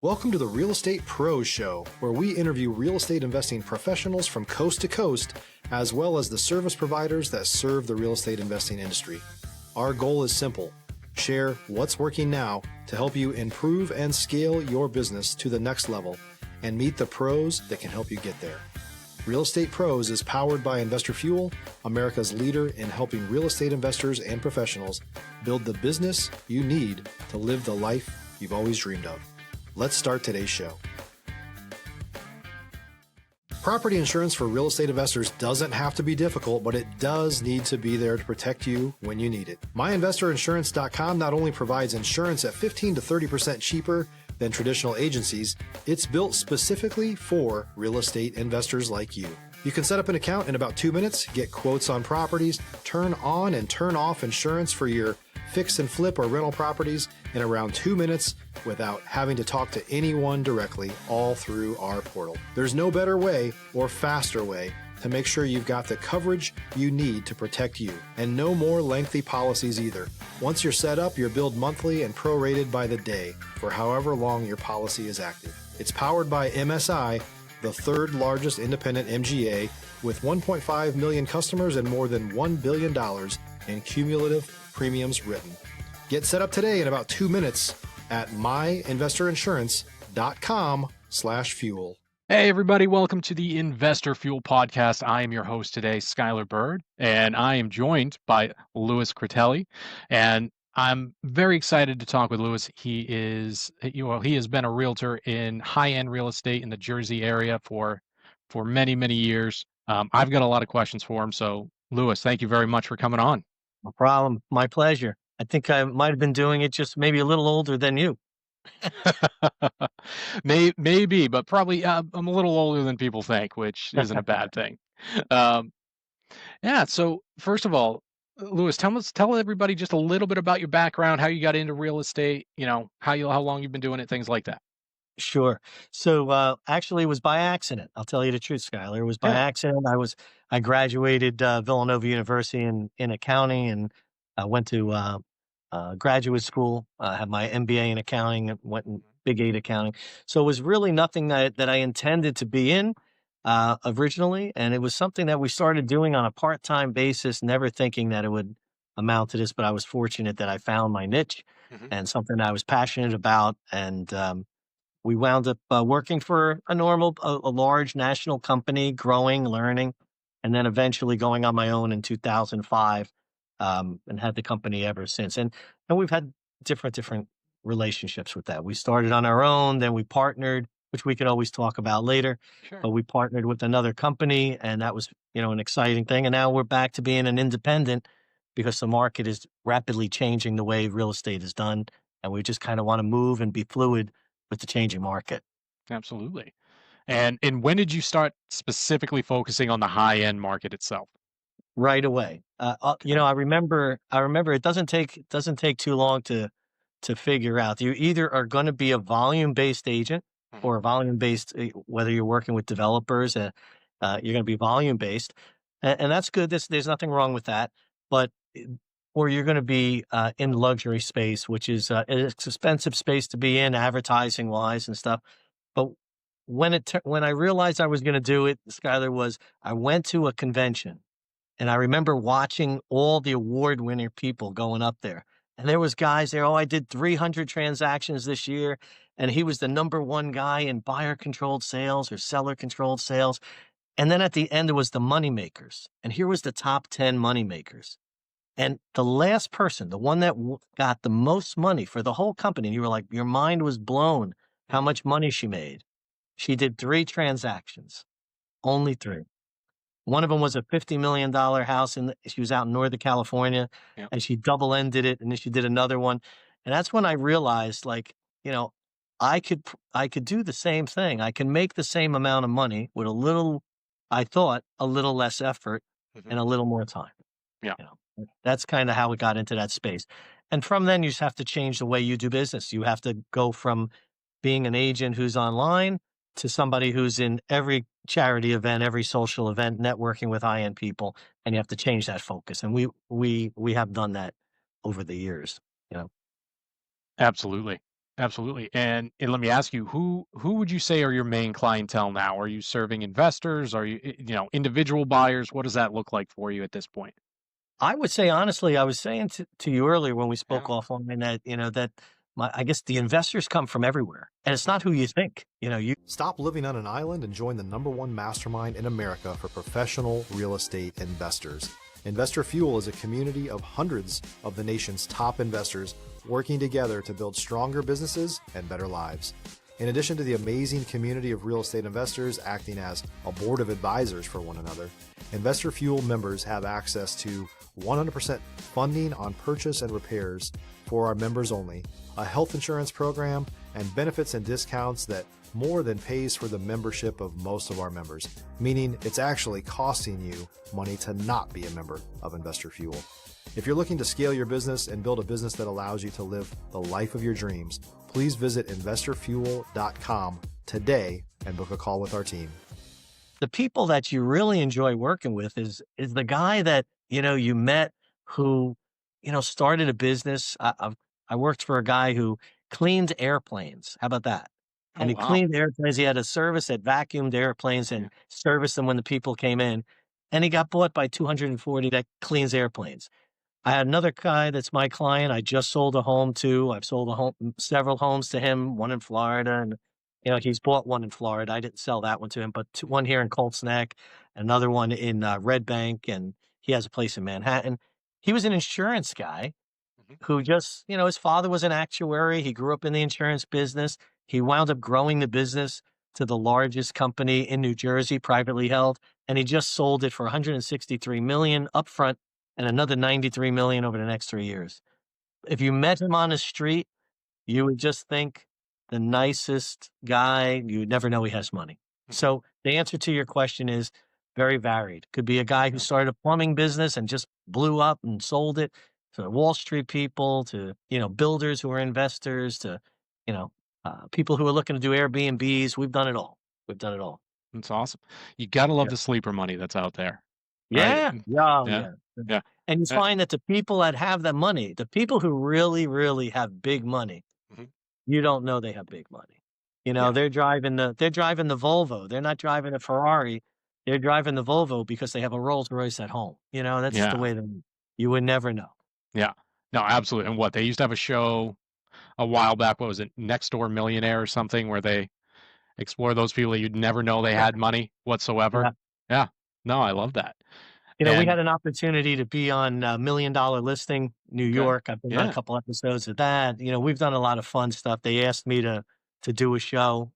Welcome to the Real Estate Pros Show, where we interview real estate investing professionals from coast to coast, as well as the service providers that serve the real estate investing industry. Our goal is simple: share what's working now to help you improve and scale your business to the next level and meet the pros that can help you get there. Real Estate Pros is powered by Investor Fuel, America's leader in helping real estate investors and professionals build the business you need to live the life you've always dreamed of. Let's start today's show. Property insurance for real estate investors doesn't have to be difficult, but it does need to be there to protect you when you need it. MyInvestorInsurance.com not only provides insurance at 15 to 30% cheaper than traditional agencies, it's built specifically for real estate investors like you. You can set up an account in about 2 minutes, get quotes on properties, turn on and turn off insurance for your fix and flip or rental properties in around 2 minutes without having to talk to anyone directly, all through our portal. There's no better way or faster way to make sure you've got the coverage you need to protect you, and no more lengthy policies either. Once you're set up, you're billed monthly and prorated by the day for however long your policy is active. It's powered by MSI, the third largest independent MGA, with 1.5 million customers and more than $1 billion in cumulative premiums written. Get set up today in about 2 minutes at myinvestorinsurance.com/fuel. Hey everybody, welcome to the Investor Fuel Podcast. I am your host today, Skyler Byrd, and I am joined by Louis Critelli. And I'm very excited to talk with Louis. He has been a realtor in high-end real estate in the Jersey area for many, many years. I've got a lot of questions for him. So Louis, thank you very much for coming on. No problem. My pleasure. I think I might have been doing it just maybe a little older than you. Maybe, but probably I'm a little older than people think, which isn't a bad thing. Um, yeah. So first of all, Louis, tell everybody just a little bit about your background, how you got into real estate, how long you've been doing it, things like that. Sure. So actually, it was by accident. I'll tell you the truth, Skyler. It was by Yeah. accident. I graduated Villanova University in accounting, and I went to graduate school. Had my MBA in accounting. And went in Big 8 accounting. So it was really nothing that I intended to be in originally, and it was something that we started doing on a part-time basis, never thinking that it would amount to this. But I was fortunate that I found my niche and something I was passionate about, and we wound up working for a large national company, growing, learning, and then eventually going on my own in 2005, and had the company ever since. And we've had different relationships with that. We started on our own, then we partnered, which we could always talk about later. Sure. But we partnered with another company, and that was an exciting thing. And now we're back to being an independent because the market is rapidly changing the way real estate is done, and we just kind of want to move and be fluid with the changing market. Absolutely. And when did you start specifically focusing on the high-end market itself? Right away. Okay. I remember it doesn't take too long to figure out. You either are going to be a volume-based agent or a volume-based, whether you're working with developers, you're going to be volume-based, and that's good. There's nothing wrong with that. But or you're going to be in luxury space, which is an expensive space to be in, advertising wise and stuff. But when I realized I was going to do it, Skyler, I went to a convention, and I remember watching all the award-winning people going up there, and there was guys there. Oh, I did 300 transactions this year, and he was the number one guy in buyer-controlled sales or seller-controlled sales. And then at the end, it was the moneymakers, and here was the top 10 moneymakers. And the last person, the one that got the most money for the whole company, and you were like, your mind was blown how much money she made. She did 3 transactions, only 3. One of them was a $50 million house, and she was out in Northern California, Yep. and she double-ended it, and then she did another one. And that's when I realized, I could do the same thing. I can make the same amount of money with a little less effort and a little more time. Yeah. That's kind of how we got into that space. And from then, you just have to change the way you do business. You have to go from being an agent who's online to somebody who's in every charity event, every social event, networking with high-end people, and you have to change that focus. And we have done that over the years. Absolutely. Absolutely. And let me ask you, who would you say are your main clientele now? Are you serving investors? Are you individual buyers? What does that look like for you at this point? I would say honestly, I was saying to you earlier when we spoke Yeah. offline that, that I guess the investors come from everywhere, and it's not who you think. You Stop living on an island and join the #1 mastermind in America for professional real estate investors. Investor Fuel is a community of hundreds of the nation's top investors working together to build stronger businesses and better lives. In addition to the amazing community of real estate investors acting as a board of advisors for one another, Investor Fuel members have access to 100% funding on purchase and repairs for our members only, a health insurance program, and benefits and discounts that more than pays for the membership of most of our members, meaning it's actually costing you money to not be a member of Investor Fuel. If you're looking to scale your business and build a business that allows you to live the life of your dreams, please visit investorfuel.com today and book a call with our team. The people that you really enjoy working with is the guy that you met who started a business. I worked for a guy who cleaned airplanes. How about that? Oh, And he wow. cleaned airplanes. He had a service that vacuumed airplanes Yeah. and serviced them when the people came in. And he got bought by 240 that cleans airplanes. I had another guy that's my client. I just sold a home to. I've sold several homes to him, one in Florida, and he's bought one in Florida. I didn't sell that one to him, but one here in Colts Neck, another one in Red Bank, and he has a place in Manhattan. He was an insurance guy Mhm. who just, his father was an actuary. He grew up in the insurance business. He wound up growing the business to the largest company in New Jersey, privately held, and he just sold it for 163 million upfront and another 93 million over the next 3 years. If you met him on the street, you would just think the nicest guy. You would never know he has money. Mhm. So the answer to your question is very varied. Could be a guy who Yeah. started a plumbing business and just blew up and sold it, to Wall Street people, to builders who are investors, to you know people who are looking to do Airbnbs. We've done it all. We've done it all. That's awesome. You gotta love Yeah. the sleeper money that's out there, right? Yeah. Yeah. Yeah. Yeah. Yeah. And you Uh, find that the people that have that money, the people who really, really have big money, mhm. you don't know they have big money. Yeah. They're driving the Volvo. They're not driving a Ferrari. They're driving the Volvo because they have a Rolls Royce at home. That's the Yeah. way that you would never know. Yeah. No, absolutely. And what they used to have a show a while back, what was it, Next Door Millionaire or something, where they explore those people that you'd never know they Yeah. had money whatsoever. Yeah. Yeah. No, I love that. We And had an opportunity to be on $1 Million Listing, New okay. York. I've been on a Yeah. couple episodes of that. We've done a lot of fun stuff. They asked me to do a show.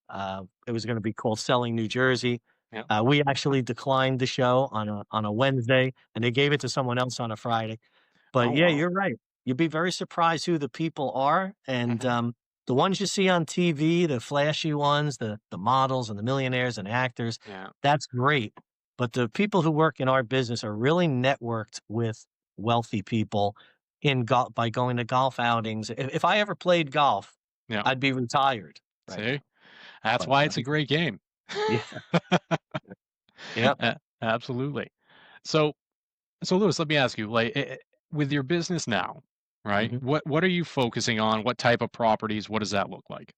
It was going to be called Selling New Jersey. Yeah. We actually declined the show on a Wednesday, and they gave it to someone else on a Friday. But Oh, yeah, wow. you're right. You'd be very surprised who the people are, and Mhm. the ones you see on TV, the flashy ones, the models and the millionaires and actors, Yeah. that's great. But the people who work in our business are really networked with wealthy people in golf by going to golf outings. If I ever played golf, Yeah. I'd be retired right See? now. That's But why it's a great game. yeah, yep. Absolutely. So so Lewis, let me ask you, like, with your business now, right? Mhm. What are you focusing on? What type of properties? What does that look like?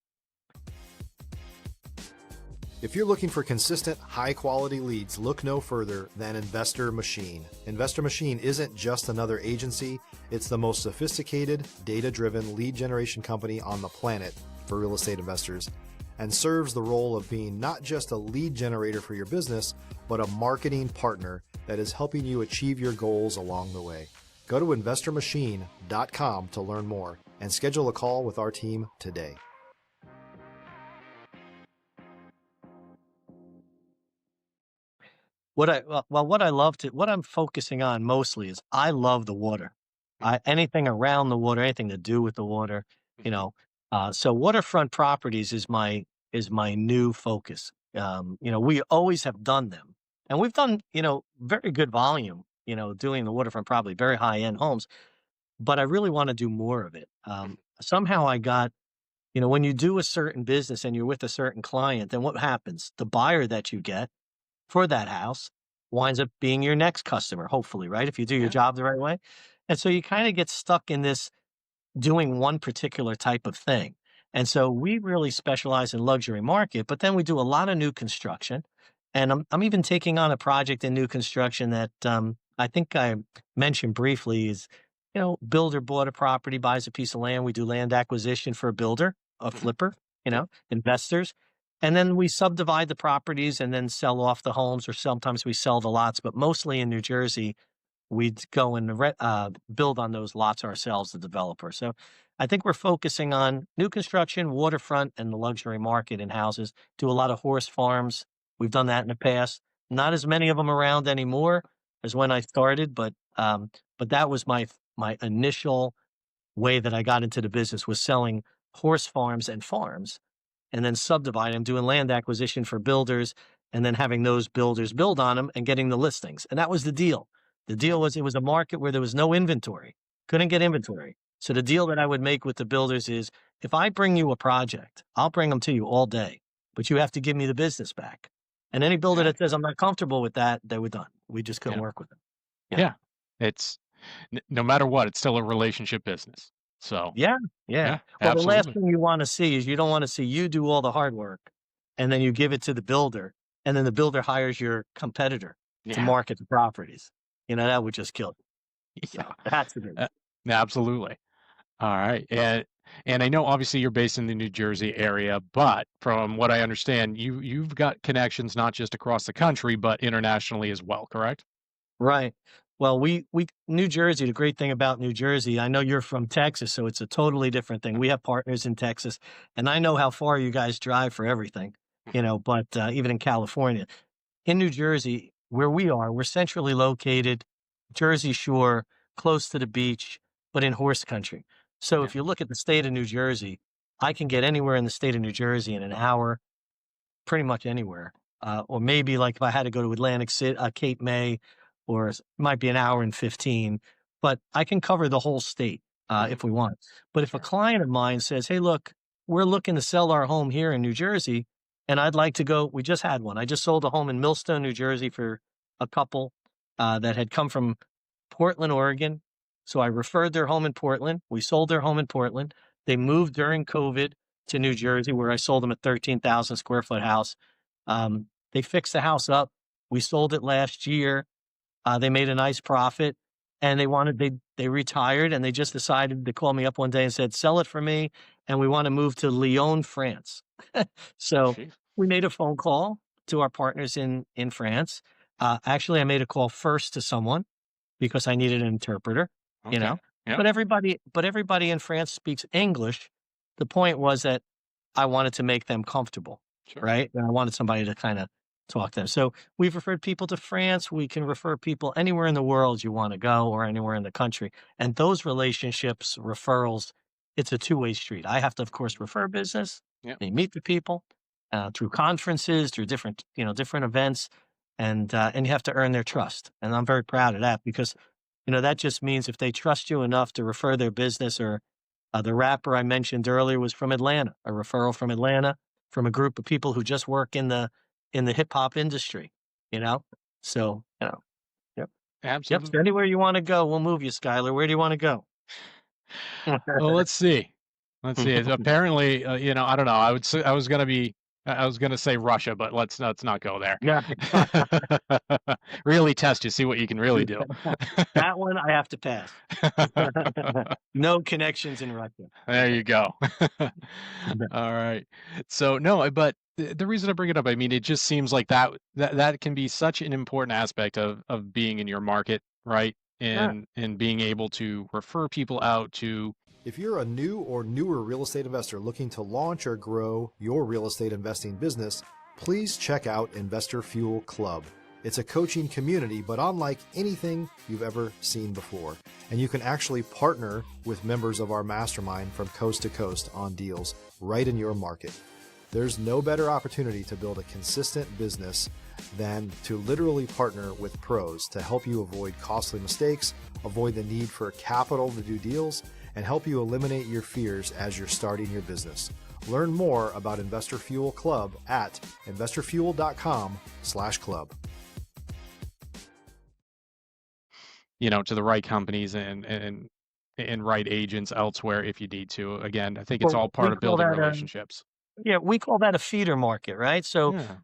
If you're looking for consistent, high-quality leads, look no further than Investor Machine. Investor Machine isn't just another agency, it's the most sophisticated, data-driven lead generation company on the planet for real estate investors, and serves the role of being not just a lead generator for your business, but a marketing partner that is helping you achieve your goals along the way. Go to investormachine.com to learn more and schedule a call with our team today. What I'm focusing on mostly is I love the water. Mhm. Anything around the water, anything to do with the water, you Mhm. know. So waterfront properties is my new focus. We always have done them, and we've done very good volume. Doing the waterfront property, very high end homes. But I really want to do more of it. Mhm. Somehow I got when you do a certain business and you're with a certain client, then what happens? The buyer that you get for that house winds up being your next customer, hopefully, right? If you do your Yeah. job the right way. And so you kind of get stuck in this doing one particular type of thing. And so we really specialize in luxury market, but then we do a lot of new construction. And I'm even taking on a project in new construction that I think I mentioned briefly is, builder bought a property, buys a piece of land. We do land acquisition for a builder, a Mhm. flipper, Yep. investors. And then we subdivide the properties and then sell off the homes, or sometimes we sell the lots, but mostly in New Jersey, we'd go and build on those lots ourselves, the developer. So I think we're focusing on new construction, waterfront, and the luxury market in houses. Do a lot of horse farms. We've done that in the past. Not as many of them around anymore as when I started, but that was my initial way that I got into the business, was selling horse farms and farms, and then subdividing them, doing land acquisition for builders, and then having those builders build on them and getting the listings. And that was the deal. The deal was, it was a market where there was no inventory, couldn't get inventory. So the deal that I would make with the builders is, if I bring you a project, I'll bring them to you all day, but you have to give me the business back. And any builder Yeah. that says, I'm not comfortable with that, they were done. We just couldn't Yeah. work with them. Yeah. Yeah. It's no matter what, it's still a relationship business. So Yeah, yeah. yeah, Well, the last absolutely. thing you wanna see is, you don't wanna see you do all the hard work, and then you give it to the builder, and then the builder hires your competitor to Yeah. market the properties. That would just kill you. Yeah. So, that's the thing. Uh, absolutely. All right. And I know obviously you're based in the New Jersey area, but from what I understand, you've got connections not just across the country, but internationally as well, correct? Right. Well, we New Jersey, the great thing about New Jersey, I know you're from Texas, so it's a totally different thing. We have partners in Texas, and I know how far you guys drive for everything, but even in California. In New Jersey, where we are, we're centrally located, Jersey Shore, close to the beach, but in horse country. So Yeah. if you look at the state of New Jersey, I can get anywhere in the state of New Jersey in an hour, pretty much anywhere. Or maybe, like, if I had to go to Atlantic City, Cape May, or might be an hour and 15, but I can cover the whole state Mhm. if we want. But if a Sure. client of mine says, hey, look, we're looking to sell our home here in New Jersey, and I'd like to go, we just had one. I just sold a home in Millstone, New Jersey for a couple that had come from Portland, Oregon. So I referred their home in Portland. We sold their home in Portland. They moved during COVID to New Jersey, where I sold them a 13,000 square foot house. They fixed the house up. We sold it last year. They made a nice profit, and they retired, and they just decided to call me up one day and said, sell it for me, and we want to move to Lyon, France. So Jeez. we made a phone call to our partners in France. Actually, I made a call first to someone because I needed an interpreter, you Okay. know. Yeah. But everybody in France speaks English. The point was that I wanted to make them comfortable, Sure. right? And I wanted somebody to kind of talk to them. So we've referred people to France. We can refer people anywhere in the world you want to go, or anywhere in the country. And those relationships, referrals, it's a two-way street. I have to, of course, refer business. Yeah. They meet the people through conferences, through different events, and you have to earn their trust. And I'm very proud of that, because that just means if they trust you enough to refer their business. Or the rapper I mentioned earlier was from Atlanta, a referral from Atlanta, from a group of people who just work in the hip hop industry, you know? So, yep. Yep. So Absolutely. anywhere you want to go, we'll move you, Skyler. Where do you want to go? Well, let's see. Let's see. Apparently, I don't know. I was gonna say Russia, but let's not go there. Yeah. Really test you, see what you can really do. That one I have to pass. No connections in Russia. There you go. All right. So no, but the reason I bring it up, I mean, it just seems like that can be such an important aspect of being in your market, right? Yeah. And being able to refer people out to. If you're a new or newer real estate investor looking to launch or grow your real estate investing business, please check out Investor Fuel Club. It's a coaching community, but unlike anything you've ever seen before. And you can actually partner with members of our mastermind from coast to coast on deals right in your market. There's no better opportunity to build a consistent business than to literally partner with pros to help you avoid costly mistakes, avoid the need for capital to do deals, and help you eliminate your fears as you're starting your business. Learn more about Investor Fuel Club at investorfuel.com/club. To the right companies and and right agents elsewhere if you need to. Again, I think it's all Well, part of building relationships. we call that a feeder market, right? So Yeah.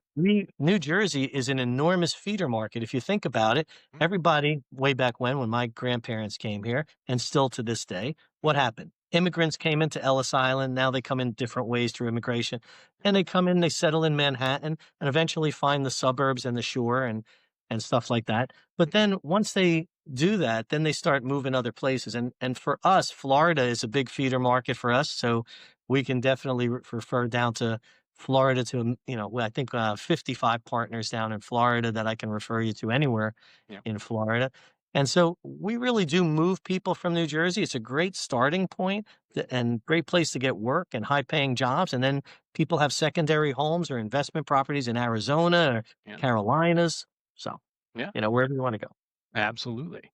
New Jersey is an enormous feeder market. If you think about it, Mhm. everybody way back when my grandparents came here, and still to this day, what Mhm. happened? Immigrants came into Ellis Island. Now they come in different ways through immigration, and they come in, they settle in Manhattan, and eventually find the suburbs and the shore and stuff like that. But Mhm. then once they do that, then they start moving other places. And for us, Florida is a big feeder market for us. So we can definitely refer down to Florida to, I think 55 partners down in Florida that I can refer you to anywhere Yeah. in Florida. And so we really do move people from New Jersey. It's a great starting point and great place to get work and high paying jobs. And then people have secondary homes or investment properties in Arizona or Yeah. Carolinas. So, Yeah. wherever you want to go. Absolutely.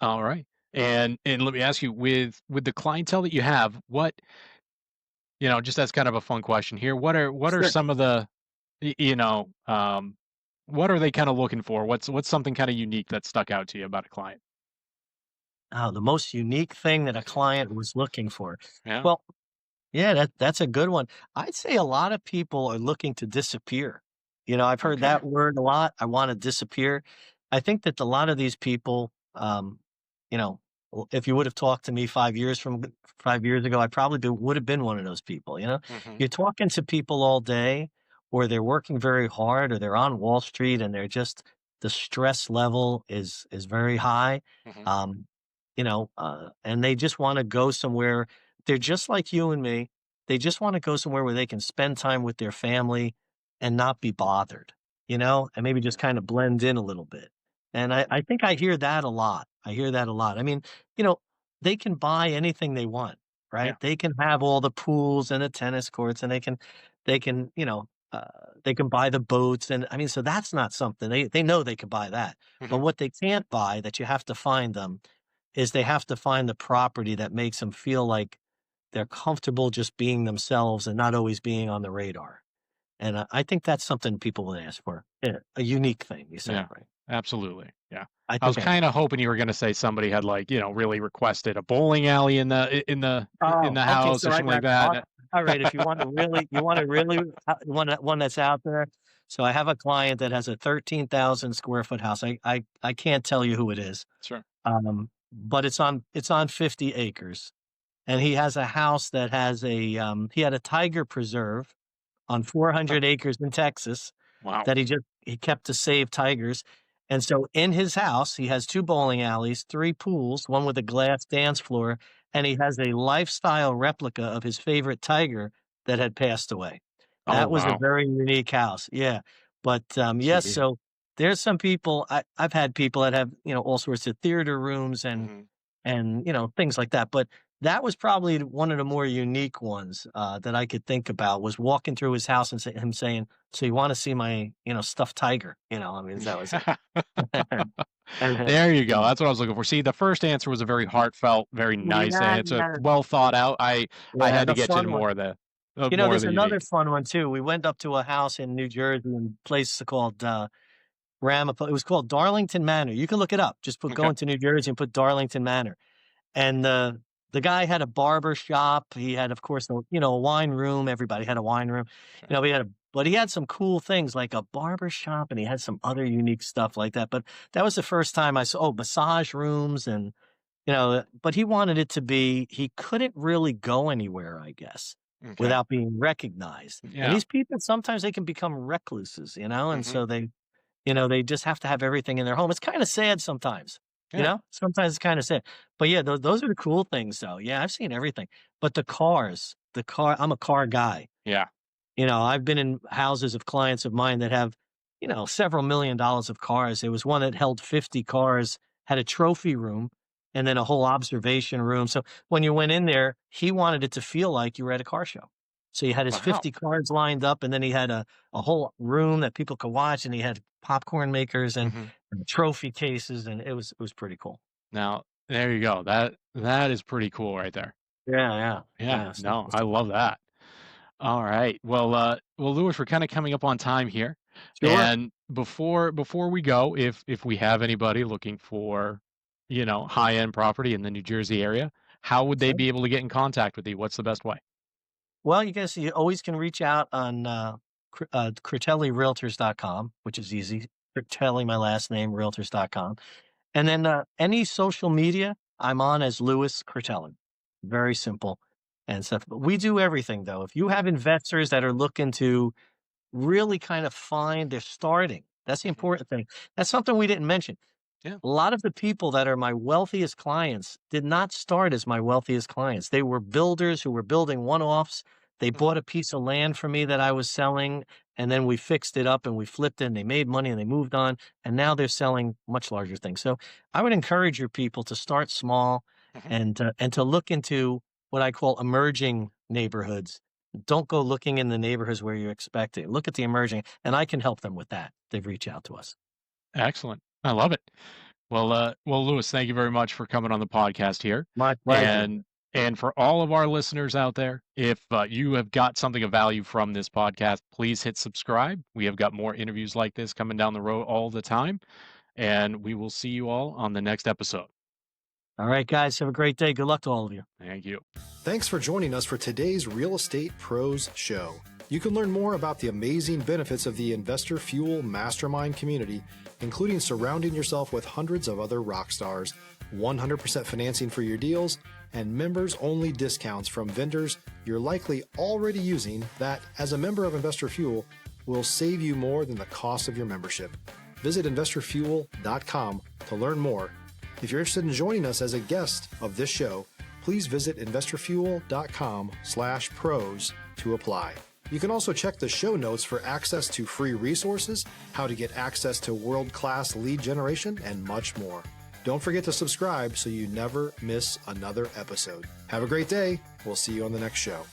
All right. And let me ask you, with the clientele that you have, what, just as kind of a fun question here, what are Sure. some of the, y- you know, what are they kind of looking for? What's something kind of unique that stuck out to you about a client? Oh, the most unique thing that a client was looking for. Yeah. Well, yeah, that's a good one. I'd say a lot of people are looking to disappear. I've heard Okay. that word a lot. I want to disappear. I think that a lot of these people, you know, if you would have talked to me 5 years ago, I probably would have been one of those people. Mhm. You're talking to people all day, or they're working very hard, or they're on Wall Street, and the stress level is very high. Mhm. Um, and they just want to go somewhere. They're just like you and me. They just wanna go somewhere where they can spend time with their family and not be bothered, and maybe just Yeah. kinda blend in a little bit. And I think I hear that a lot. I hear that a lot. I mean, you know, they can buy anything they want, Yeah. right? They can have all the pools and the tennis courts, and they can, they can buy the boats, and I mean, so that's not something they know they could buy that. But Mhm. what they can't buy that you have to find them is they have to find the property that makes them feel like they're comfortable just being themselves and not always being on the radar. And I think that's something people would ask for. Yeah, a unique thing. You said it Yeah. right. Absolutely. Yeah. I I was think I kind did. of hoping you were going to say somebody had like, really requested a bowling alley in Oh, the okay. house So or I something like got that. all right. If you want to really, one that's out there. So I have a client that has a 13,000 square foot house. I can't tell you who it is. Sure. But it's on 50 acres, and he has a house that has he had a tiger preserve on Huh. 400 acres in Texas Wow. that he kept to save tigers. And so in his house, he has 2 bowling alleys, 3 pools, one with a glass dance floor, and he has a lifestyle replica of his favorite tiger that had passed away. Oh, That was a wow. very unique house. Yeah. But, yes, Gee. so there's some people I've had people that have, all sorts of theater rooms Mhm. and, things like that, but that was probably one of the more unique ones, that I could think about was walking through his house and him saying, "So you wanna see my, stuffed tiger?" I mean, that was it. And, There you go. That's what I was looking for. See, the first answer was a very heartfelt, very nice yeah, answer, yeah, well thought out. I yeah, had to the get you fun to one. more of There's the another unique. fun one too. We went up to a house in New Jersey in a place called, Ramapo it was called Darlington Manor. You can look it up. Just Okay. go into New Jersey and put Darlington Manor. And the guy had a barber shop. He had, of course, a wine room. Everybody had a wine room. Sure. But he had some cool things like a barber shop, and he had some other unique stuff like that. But that was the first time I saw massage rooms, and but he wanted it to be. He couldn't really go anywhere, I guess, Okay. without being recognized. And Yeah. these people sometimes they can become recluses, and Mhm. so they just have to have everything in their home. It's kinda sad sometimes, Yeah. Sometimes it's kinda sad. But, yeah, those are the cool things, though. Yeah, I've seen everything. But the car I'm a car guy. Yeah. I've been in houses of clients of mine that have, several $1,000,000 of cars. There was one that held 50 cars, had a trophy room, and then a whole observation room. So when you went in there, he wanted it to feel like you were at a car show. So he had his Wow. 50 cars lined up, and then he had a whole room that people could watch, and he had popcorn makers Mhm. and trophy cases, and it was pretty cool. Now, there you go. That is pretty cool right there. Yeah, yeah, Yeah. yeah. So No, I love that. All right. Well, Louis, we're kind of coming up on time here, sure. and before we go, if we have anybody looking for, high-end property in the New Jersey area, how would they Okay. be able to get in contact with you? What's the best way? Well, you always can reach out on CritelliRealtors.com, which is easy. Critelli, my last name, Realtors.com. And then any social media, I'm on as Louis Critelli. Very simple and stuff. But we do everything, though. If you have investors that are looking to really kind of they're starting, that's the Mhm. important thing. That's something we didn't mention. Yeah. A lot of the people that are my wealthiest clients did not start as my wealthiest clients. They were builders who were building one-offs. They Mhm. bought a piece of land from me that I was selling, and then we fixed it up and we flipped it and they made money and they moved on. And now they're selling much larger things. So I would encourage your people to start small Mhm. and to look into what I call emerging neighborhoods. Don't go looking in the neighborhoods where you expect it. Look at the emerging, and I can help them with that. They've reached out to us. Excellent. I love it. Well, Louis, thank you very much for coming on the podcast here. My pleasure. And for all of our listeners out there, if you have got something of value from this podcast, please hit subscribe. We have got more interviews like this coming down the road all the time, and we will see you all on the next episode. All right, guys, have a great day. Good luck to all of you. Thank you. Thanks for joining us for today's Real Estate Pros Show. You can learn more about the amazing benefits of the Investor Fuel Mastermind community, including surrounding yourself with hundreds of other rock stars, 100% financing for your deals, and members-only discounts from vendors you're likely already using that, as a member of Investor Fuel, will save you more than the cost of your membership. Visit investorfuel.com to learn more. If you're interested in joining us as a guest of this show, please visit investorfuel.com/pros to apply. You can also check the show notes for access to free resources, how to get access to world-class lead generation, and much more. Don't forget to subscribe so you never miss another episode. Have a great day. We'll see you on the next show.